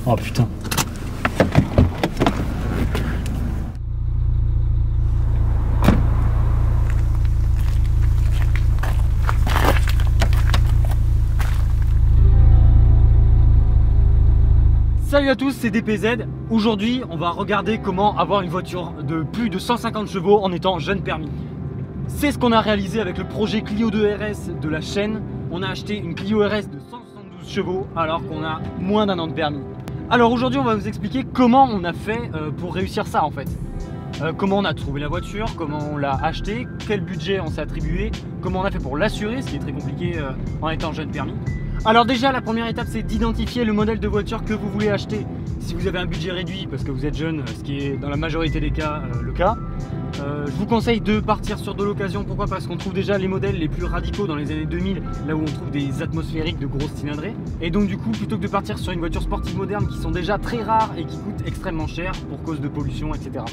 Oh putain. Salut à tous, c'est DPZ. Aujourd'hui, on va regarder comment avoir une voiture de plus de 150 chevaux en étant jeune permis. C'est ce qu'on a réalisé avec le projet Clio 2 RS de la chaîne. On a acheté une Clio RS de 172 chevaux alors qu'on a moins d'un an de permis. Alors aujourd'hui, on va vous expliquer comment on a fait pour réussir ça en fait. Comment on a trouvé la voiture, comment on l'a achetée, quel budget on s'est attribué, comment on a fait pour l'assurer, ce qui est très compliqué en étant jeune permis. Alors déjà, la première étape, c'est d'identifier le modèle de voiture que vous voulez acheter. Si vous avez un budget réduit parce que vous êtes jeune, ce qui est dans la majorité des cas le cas, je vous conseille de partir sur de l'occasion. Pourquoi? Parce qu'on trouve déjà les modèles les plus radicaux dans les années 2000, là où on trouve des atmosphériques de grosses cylindrées. Et donc du coup, plutôt que de partir sur une voiture sportive moderne qui sont déjà très rares et qui coûtent extrêmement cher pour cause de pollution, etc.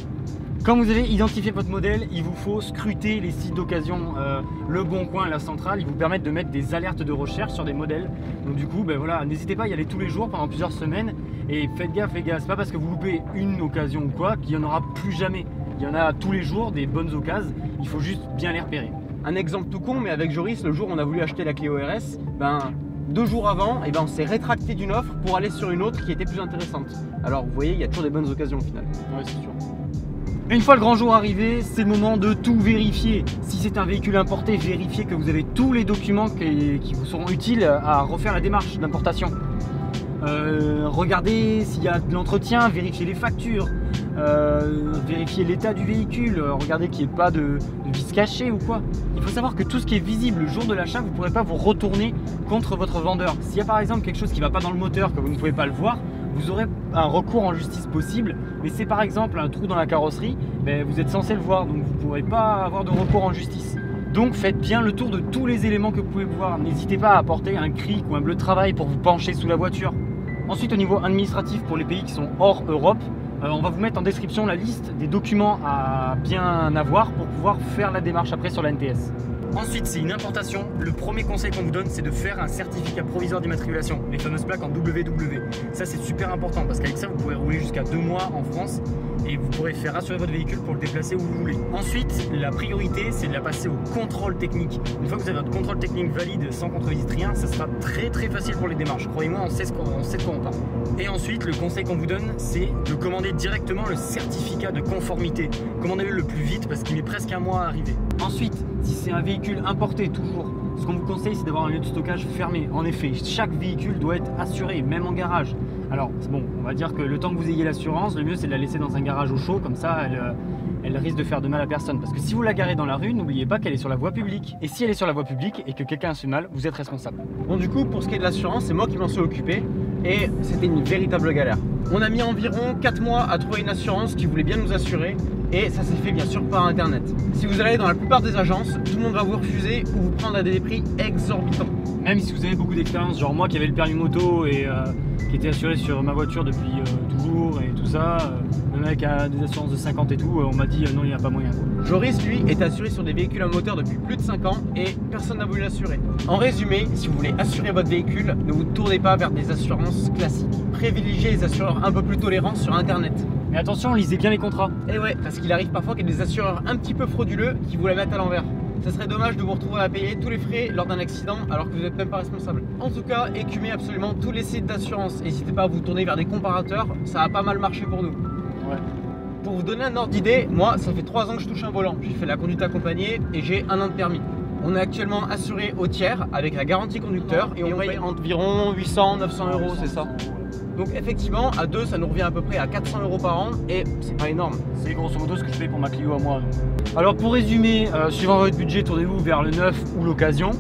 Quand vous avez identifié votre modèle, il vous faut scruter les sites d'occasion, Le Bon Coin, La Centrale. Ils vous permettent de mettre des alertes de recherche sur des modèles. Donc du coup, ben voilà, n'hésitez pas à y aller tous les jours pendant plusieurs semaines. Et faites gaffe les gars, c'est pas parce que vous loupez une occasion ou quoi qu'il n'y en aura plus jamais. Il y en a tous les jours des bonnes occasions, il faut juste bien les repérer. Un exemple tout con, mais avec Joris, le jour où on a voulu acheter la Clio RS, 2 jours avant, on s'est rétracté d'une offre pour aller sur une autre qui était plus intéressante. Alors vous voyez, il y a toujours des bonnes occasions au final. Ouais, c'est sûr. Une fois le grand jour arrivé, c'est le moment de tout vérifier. Si c'est un véhicule importé, vérifiez que vous avez tous les documents qui vous seront utiles à refaire la démarche d'importation. Regardez s'il y a de l'entretien, vérifiez les factures, vérifiez l'état du véhicule, regardez qu'il n'y ait pas de vis cachées ou quoi. Il faut savoir que tout ce qui est visible le jour de l'achat, vous ne pourrez pas vous retourner contre votre vendeur. S'il y a par exemple quelque chose qui ne va pas dans le moteur, que vous ne pouvez pas le voir, vous aurez un recours en justice possible. Mais c'est par exemple un trou dans la carrosserie, vous êtes censé le voir, donc vous ne pourrez pas avoir de recours en justice. Donc faites bien le tour de tous les éléments que vous pouvez voir. N'hésitez pas à apporter un cric ou un bleu de travail pour vous pencher sous la voiture. Ensuite, au niveau administratif, pour les pays qui sont hors Europe, on va vous mettre en description la liste des documents à bien avoir pour pouvoir faire la démarche après sur la NTS. Ensuite, c'est une importation. Le premier conseil qu'on vous donne, c'est de faire un certificat provisoire d'immatriculation, les fameuses plaques en WW. Ça, c'est super important parce qu'avec ça, vous pourrez rouler jusqu'à 2 mois en France et vous pourrez faire assurer votre véhicule pour le déplacer où vous voulez. Ensuite, la priorité, c'est de la passer au contrôle technique. Une fois que vous avez votre contrôle technique valide sans contre-visite, rien, ça sera très facile pour les démarches. Croyez-moi, on sait de quoi on parle. Et ensuite, le conseil qu'on vous donne, c'est de commander directement le certificat de conformité. Commandez-le le plus vite parce qu'il met presque un mois à arriver. Ensuite, si c'est un véhicule importé, toujours, ce qu'on vous conseille, c'est d'avoir un lieu de stockage fermé. En effet, chaque véhicule doit être assuré, même en garage. Alors, bon, on va dire que le temps que vous ayez l'assurance, le mieux c'est de la laisser dans un garage au chaud, comme ça elle risque de faire de mal à personne. Parce que si vous la garez dans la rue, n'oubliez pas qu'elle est sur la voie publique. Et si elle est sur la voie publique et que quelqu'un a fait mal, vous êtes responsable. Bon, du coup, pour ce qui est de l'assurance, c'est moi qui m'en suis occupé et c'était une véritable galère. On a mis environ 4 mois à trouver une assurance qui voulait bien nous assurer et ça s'est fait bien sûr par internet. Si vous allez dans la plupart des agences, tout le monde va vous refuser ou vous prendre à des prix exorbitants. Même si vous avez beaucoup d'expérience, genre moi qui avais le permis moto et qui était assuré sur ma voiture depuis toujours et tout ça, le mec a des assurances de 50 et tout, on m'a dit non, il n'y a pas moyen. Joris, lui, est assuré sur des véhicules à moteur depuis plus de 5 ans et personne n'a voulu l'assurer. En résumé, si vous voulez assurer votre véhicule, ne vous tournez pas vers des assurances classiques. Privilégiez les assureurs un peu plus tolérants sur internet. Mais attention, lisez bien les contrats. Et ouais, parce qu'il arrive parfois qu'il y ait des assureurs un petit peu frauduleux qui vous la mettent à l'envers. Ça serait dommage de vous retrouver à payer tous les frais lors d'un accident alors que vous n'êtes même pas responsable. En tout cas, écumez absolument tous les sites d'assurance. N'hésitez pas à vous tourner vers des comparateurs, ça a pas mal marché pour nous. Ouais. Pour vous donner un ordre d'idée, moi ça fait 3 ans que je touche un volant. J'ai fait la conduite accompagnée et j'ai 1 an de permis. On est actuellement assuré au tiers avec la garantie conducteur et on paye environ 800-900 €, c'est ça. Donc effectivement, à 2, ça nous revient à peu près à 400 € par an et c'est pas énorme. C'est grosso modo ce que je paye pour ma Clio à moi. Donc. Alors pour résumer, suivant votre budget, tournez-vous vers le neuf ou l'occasion.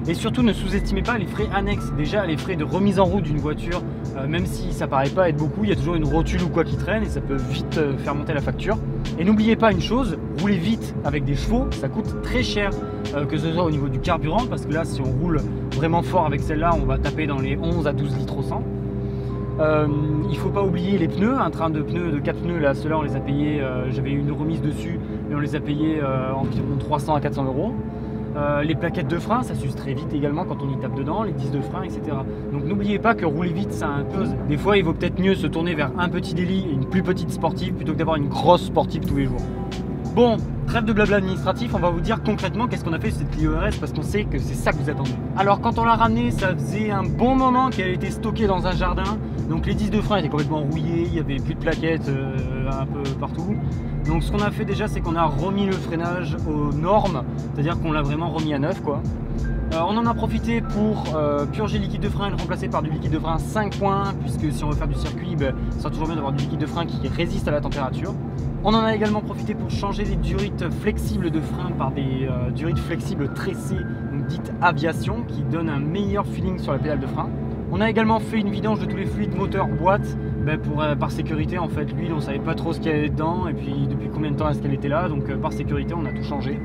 Et surtout, ne sous-estimez pas les frais annexes. Déjà, les frais de remise en route d'une voiture, même si ça paraît pas être beaucoup, il y a toujours une rotule ou quoi qui traîne et ça peut vite faire monter la facture. Et n'oubliez pas une chose, rouler vite avec des chevaux, ça coûte très cher. Que ce soit au niveau du carburant, parce que là, si on roule vraiment fort avec celle-là, on va taper dans les 11 à 12 litres au 100. Il ne faut pas oublier les pneus, un train de pneus de 4 pneus, là, ceux-là on les a payés, j'avais eu une remise dessus, mais on les a payés environ 300 à 400 €. Les plaquettes de frein, ça s'use très vite également quand on y tape dedans, les disques de frein, etc. Donc n'oubliez pas que rouler vite, ça a un coût. Des fois, il vaut peut-être mieux se tourner vers un petit daily et une plus petite sportive plutôt que d'avoir une grosse sportive tous les jours. Bon, trêve de blabla administratif, on va vous dire concrètement qu'est-ce qu'on a fait sur cette Clio RS parce qu'on sait que c'est ça que vous attendez. Alors quand on l'a ramenée, ça faisait un bon moment qu'elle était stockée dans un jardin. Donc les disques de frein étaient complètement rouillés, il y avait plus de plaquettes un peu partout. Donc ce qu'on a fait déjà, c'est qu'on a remis le freinage aux normes, c'est-à-dire qu'on l'a vraiment remis à neuf quoi. On en a profité pour purger le liquide de frein et le remplacer par du liquide de frein 5 points, puisque si on veut faire du circuit, ça sera toujours bien d'avoir du liquide de frein qui résiste à la température. On en a également profité pour changer les durites flexibles de frein par des durites flexibles tressées, donc dites aviation, qui donnent un meilleur feeling sur la pédale de frein. On a également fait une vidange de tous les fluides moteur boîte, par sécurité en fait. L'huile, on savait pas trop ce qu'il y avait dedans et puis depuis combien de temps est-ce qu'elle était là, donc par sécurité on a tout changé.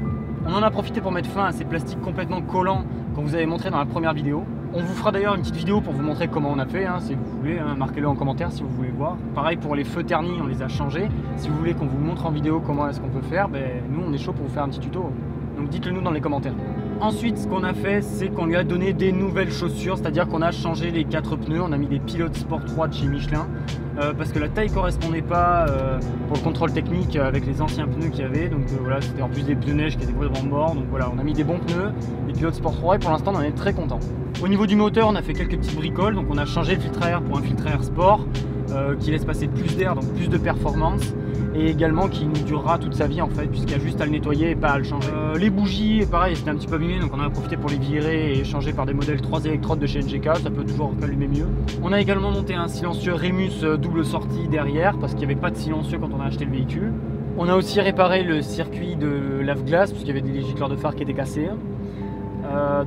On en a profité pour mettre fin à ces plastiques complètement collants qu'on vous avait montré dans la première vidéo. On vous fera d'ailleurs une petite vidéo pour vous montrer comment on a fait, si vous voulez, marquez-le en commentaire si vous voulez voir. Pareil pour les feux ternis, on les a changés. Si vous voulez qu'on vous montre en vidéo comment est-ce qu'on peut faire, nous on est chaud pour vous faire un petit tuto. Donc dites-le nous dans les commentaires. Ensuite, ce qu'on a fait, c'est qu'on lui a donné des nouvelles chaussures, c'est-à-dire qu'on a changé les 4 pneus, on a mis des Pilote Sport 3 de chez Michelin, parce que la taille correspondait pas pour le contrôle technique avec les anciens pneus qu'il y avait, donc voilà, c'était en plus des pneus neige qui étaient complètement morts, donc voilà, on a mis des bons pneus, les Pilote Sport 3 et pour l'instant on en est très content. Au niveau du moteur, on a fait quelques petites bricoles, donc on a changé le filtre à air pour un filtre à air sport, qui laisse passer plus d'air, donc plus de performance, et également qui nous durera toute sa vie en fait, puisqu'il y a juste à le nettoyer et pas à le changer. Les bougies, pareil, c'était un petit peu abîmé, donc on en a profité pour les virer et changer par des modèles 3 électrodes de chez NGK, ça peut toujours allumer mieux. On a également monté un silencieux Remus double sortie derrière, parce qu'il n'y avait pas de silencieux quand on a acheté le véhicule. On a aussi réparé le circuit de lave-glace, puisqu'il y avait des gicleurs de phares qui étaient cassés.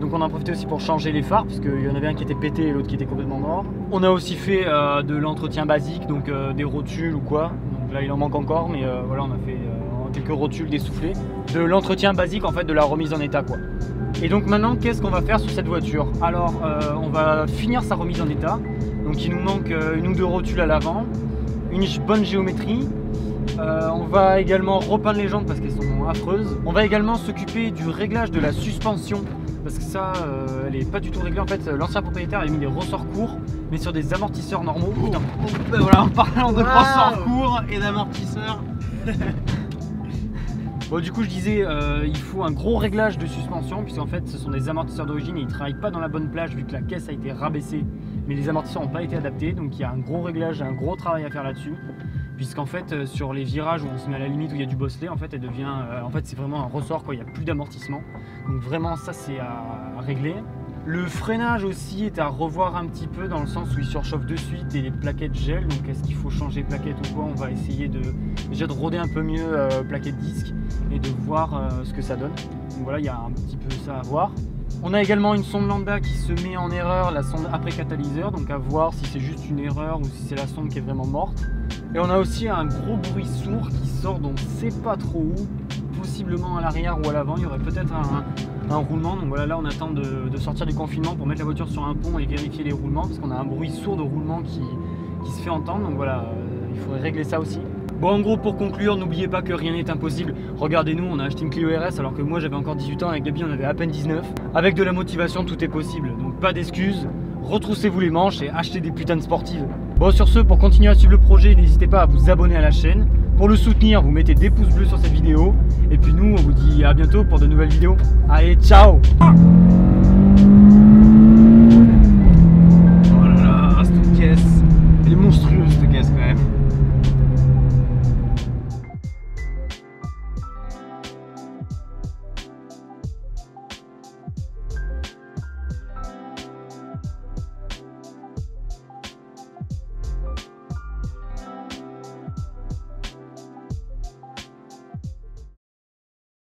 Donc on en a profité aussi pour changer les phares, puisqu'il y en avait un qui était pété et l'autre qui était complètement mort. On a aussi fait de l'entretien basique, donc des rotules ou quoi. Donc là il en manque encore, mais voilà, on a fait quelques rotules, des soufflets. De l'entretien basique en fait, de la remise en état quoi. Et donc maintenant, qu'est-ce qu'on va faire sur cette voiture? Alors on va finir sa remise en état. Donc il nous manque une ou deux rotules à l'avant, une bonne géométrie. On va également repeindre les jantes parce qu'elles sont affreuses. On va également s'occuper du réglage de la suspension, parce que ça, elle est pas du tout réglée. En fait, l'ancien propriétaire a mis des ressorts courts, mais sur des amortisseurs normaux. Putain. Voilà, en parlant de ressorts courts et d'amortisseurs. Bon, du coup, je disais, il faut un gros réglage de suspension, puisqu'en fait, ce sont des amortisseurs d'origine et ils ne travaillent pas dans la bonne plage vu que la caisse a été rabaissée, mais les amortisseurs n'ont pas été adaptés. Donc, il y a un gros réglage, un gros travail à faire là-dessus. Puisqu'en fait, sur les virages où on se met à la limite où il y a du bosselet, en fait, elle devient, en fait, c'est vraiment un ressort, quoi. Il n'y a plus d'amortissement. Donc vraiment, ça, c'est à régler. Le freinage aussi est à revoir un petit peu dans le sens où il surchauffe de suite et les plaquettes gèlent. Donc est-ce qu'il faut changer plaquette ou quoi? On va essayer déjà de roder un peu mieux plaquette disque et de voir ce que ça donne. Donc voilà, il y a un petit peu ça à voir. On a également une sonde lambda qui se met en erreur, la sonde après catalyseur, donc à voir si c'est juste une erreur ou si c'est la sonde qui est vraiment morte. Et on a aussi un gros bruit sourd qui sort, donc c'est pas trop où, possiblement à l'arrière ou à l'avant, il y aurait peut-être un roulement. Donc voilà, là on attend de sortir du confinement pour mettre la voiture sur un pont et vérifier les roulements, parce qu'on a un bruit sourd de roulement qui se fait entendre, donc voilà, il faudrait régler ça aussi. Bon, en gros, pour conclure, n'oubliez pas que rien n'est impossible. Regardez-nous, on a acheté une Clio RS alors que moi j'avais encore 18 ans, avec Gabi on avait à peine 19. Avec de la motivation, tout est possible, donc pas d'excuses. Retroussez-vous les manches et achetez des putains de sportives. Bon, sur ce, pour continuer à suivre le projet, n'hésitez pas à vous abonner à la chaîne. Pour le soutenir, vous mettez des pouces bleus sur cette vidéo. Et puis nous, on vous dit à bientôt pour de nouvelles vidéos. Allez, ciao!